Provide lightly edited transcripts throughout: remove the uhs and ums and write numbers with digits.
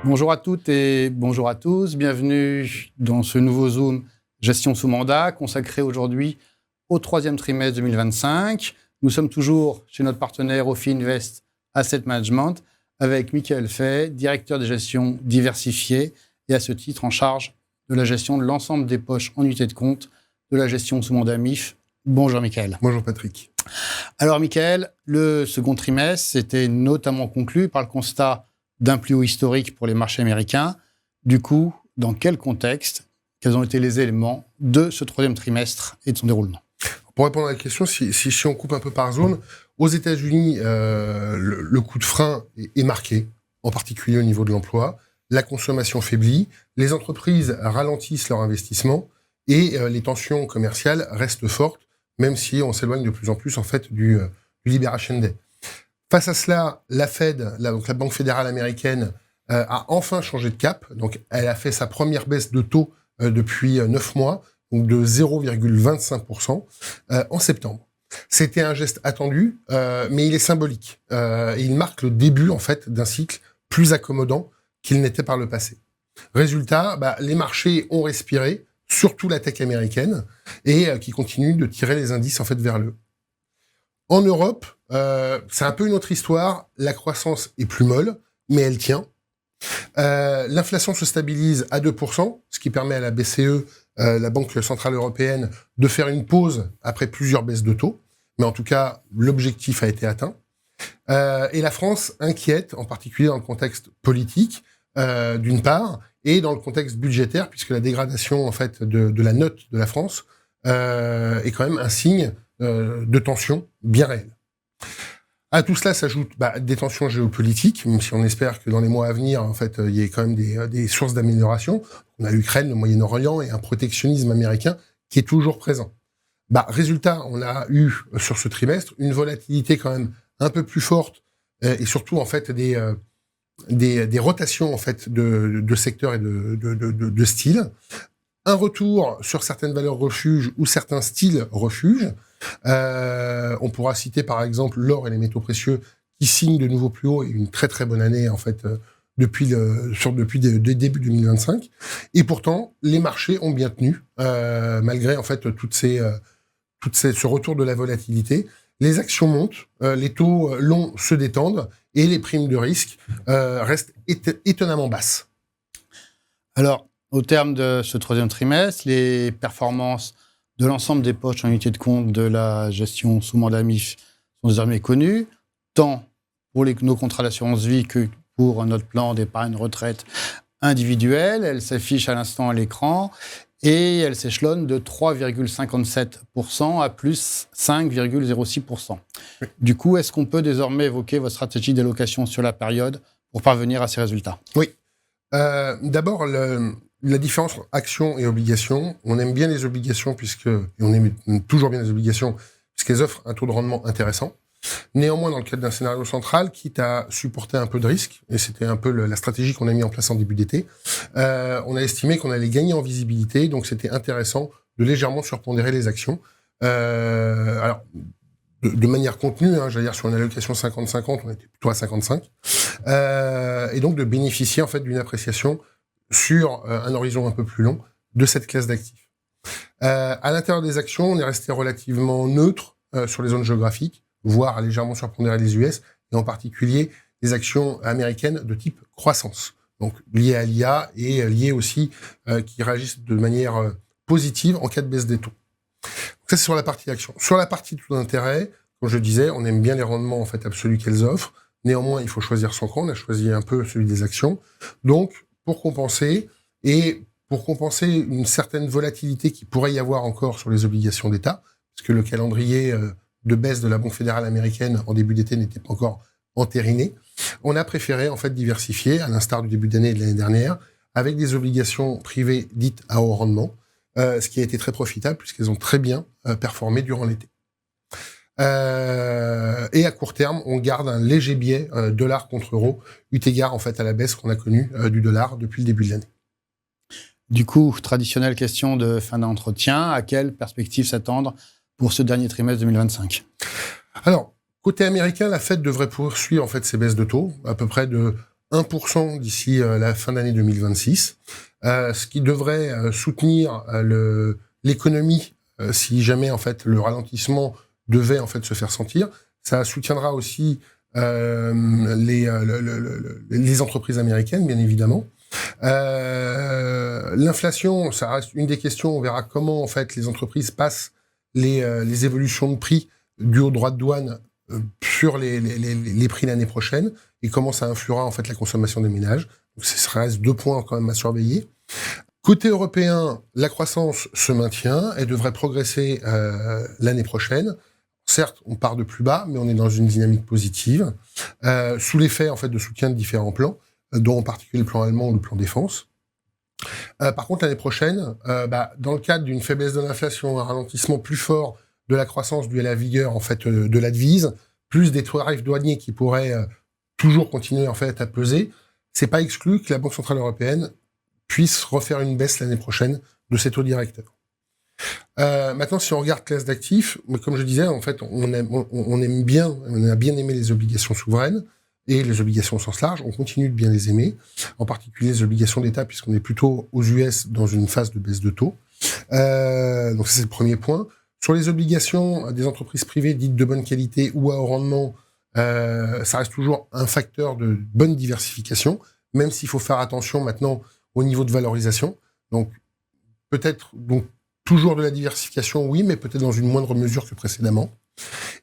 Bonjour à toutes et bonjour à tous. Bienvenue dans ce nouveau Zoom Gestion sous mandat consacré aujourd'hui au troisième trimestre 2025. Nous sommes toujours chez notre partenaire Ophi Invest Asset Management avec Michael Fay, directeur de gestion diversifiée et à ce titre en charge de la gestion de l'ensemble des poches en unité de compte de la gestion sous mandat MIF. Bonjour Michael. Bonjour Patrick. Alors Michael, le second trimestre s'était notamment conclu par le constat d'un plus haut historique pour les marchés américains. Du coup, dans quel contexte, quels ont été les éléments de ce troisième trimestre et de son déroulement? Pour répondre à la question, si on coupe un peu par zone, aux États-Unis, le coup de frein est marqué, en particulier au niveau de l'emploi. La consommation faiblit, les entreprises ralentissent leur investissement et les tensions commerciales restent fortes, même si on s'éloigne de plus en plus en fait du Liberation Day. Face à cela, la Fed, donc la Banque fédérale américaine, a enfin changé de cap. Donc, elle a fait sa première baisse de taux depuis 9 mois, donc de 0,25% en septembre. C'était un geste attendu, mais il est symbolique. Et il marque le début, en fait, d'un cycle plus accommodant qu'il n'était par le passé. Résultat, les marchés ont respiré, surtout la tech américaine, et qui continue de tirer les indices, en fait, vers le haut. En Europe, c'est un peu une autre histoire. La croissance est plus molle, mais elle tient. L'inflation se stabilise à 2%, ce qui permet à la BCE, la Banque Centrale Européenne, de faire une pause après plusieurs baisses de taux. Mais en tout cas, l'objectif a été atteint. Et la France inquiète, en particulier dans le contexte politique, d'une part, et dans le contexte budgétaire, puisque la dégradation en fait de la note de la France est quand même un signe de tensions bien réelles. À tout cela s'ajoutent des tensions géopolitiques, même si on espère que dans les mois à venir, en fait, il y ait quand même des sources d'amélioration. On a l'Ukraine, le Moyen-Orient et un protectionnisme américain qui est toujours présent. Résultat, on a eu sur ce trimestre une volatilité quand même un peu plus forte et surtout en fait des rotations en fait de secteurs et de styles. Un retour sur certaines valeurs refuges ou certains styles refuges. On pourra citer par exemple l'or et les métaux précieux qui signent de nouveaux plus hauts et une très très bonne année en fait depuis début 2025. Et pourtant, les marchés ont bien tenu malgré en fait ce retour de la volatilité. Les actions montent, les taux longs se détendent et les primes de risque restent étonnamment basses. Alors, au terme de ce troisième trimestre, les performances de l'ensemble des poches en unité de compte de la gestion sous mandat MIF sont désormais connues, tant pour nos contrats d'assurance vie que pour notre plan d'épargne retraite individuelle. Elle s'affiche à l'instant à l'écran et elle s'échelonne de 3,57% à plus 5,06%. Oui. Du coup, est-ce qu'on peut désormais évoquer votre stratégie d'allocation sur la période pour parvenir à ces résultats? Oui. D'abord, la différence entre actions et obligations, on aime bien les obligations et on aime toujours bien les obligations puisqu'elles offrent un taux de rendement intéressant. Néanmoins, dans le cadre d'un scénario central, quitte à supporter un peu de risque, et c'était un peu la stratégie qu'on a mis en place en début d'été, on a estimé qu'on allait gagner en visibilité, donc c'était intéressant de légèrement surpondérer les actions. Alors, de manière contenue, j'allais dire sur une allocation 50-50, on était plutôt à 55, et donc de bénéficier en fait d'une appréciation sur un horizon un peu plus long de cette classe d'actifs. À l'intérieur des actions, on est resté relativement neutre sur les zones géographiques, voire légèrement surpondéré les US, et en particulier les actions américaines de type croissance, donc liées à l'IA et liées aussi qui réagissent de manière positive en cas de baisse des taux. Ça, c'est sur la partie action. Sur la partie taux d'intérêt, comme je disais, on aime bien les rendements en fait absolus qu'elles offrent. Néanmoins, il faut choisir son camp. On a choisi un peu celui des actions. Donc, pour compenser une certaine volatilité qui pourrait y avoir encore sur les obligations d'État, parce que le calendrier de baisse de la Banque fédérale américaine en début d'été n'était pas encore entériné, on a préféré en fait diversifier, à l'instar du début d'année et de l'année dernière, avec des obligations privées dites à haut rendement, ce qui a été très profitable puisqu'elles ont très bien performé durant l'été. Et à court terme, on garde un léger biais dollar contre euro, eu égard en fait à la baisse qu'on a connue du dollar depuis le début de l'année. Du coup, traditionnelle question de fin d'entretien, à quelle perspective s'attendre pour ce dernier trimestre 2025? Alors, côté américain, la Fed devrait poursuivre en fait ses baisses de taux, à peu près de 1% d'ici la fin d'année 2026, ce qui devrait soutenir l'économie si jamais en fait le ralentissement devait en fait se faire sentir. Ça soutiendra aussi les entreprises américaines, bien évidemment. L'inflation, ça reste une des questions. On verra comment en fait les entreprises passent les évolutions de prix dues aux droits de douane sur les prix l'année prochaine et comment ça influera en fait la consommation des ménages. Donc, ça reste 2 points quand même à surveiller. Côté européen, la croissance se maintient et devrait progresser l'année prochaine. Certes, on part de plus bas, mais on est dans une dynamique positive, sous l'effet en fait de soutien de différents plans, dont en particulier le plan allemand ou le plan défense. Par contre, l'année prochaine, dans le cadre d'une faiblesse de l'inflation, un ralentissement plus fort de la croissance due à la vigueur en fait de la devise, plus des tarifs douaniers qui pourraient toujours continuer en fait à peser, c'est pas exclu que la Banque centrale européenne puisse refaire une baisse l'année prochaine de ses taux directeurs. Maintenant, si on regarde classe d'actifs, comme je disais, en fait, on a bien aimé les obligations souveraines et les obligations au sens large. On continue de bien les aimer, en particulier les obligations d'État, puisqu'on est plutôt aux US dans une phase de baisse de taux. Donc ça, c'est le premier point. Sur les obligations des entreprises privées dites de bonne qualité ou à haut rendement, ça reste toujours un facteur de bonne diversification, même s'il faut faire attention maintenant au niveau de valorisation. Donc peut-être toujours de la diversification, oui, mais peut-être dans une moindre mesure que précédemment.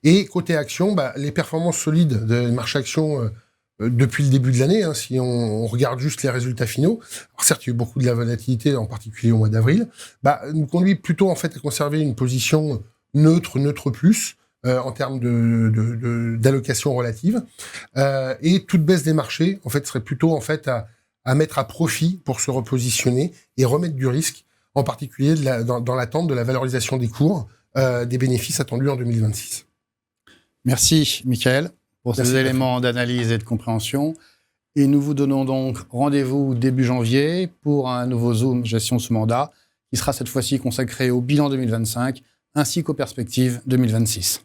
Et côté action, les performances solides des marchés actions depuis le début de l'année, si on regarde juste les résultats finaux, alors certes, il y a eu beaucoup de la volatilité, en particulier au mois d'avril, nous conduit plutôt en fait à conserver une position neutre plus, en termes d'allocation relative. Et toute baisse des marchés, en fait, serait plutôt en fait à mettre à profit pour se repositionner et remettre du risque, en particulier dans l'attente de la valorisation des cours, des bénéfices attendus en 2026. Merci, Michael, pour ces éléments d'analyse et de compréhension. Et nous vous donnons donc rendez-vous début janvier pour un nouveau Zoom gestion sous mandat, qui sera cette fois-ci consacré au bilan 2025 ainsi qu'aux perspectives 2026.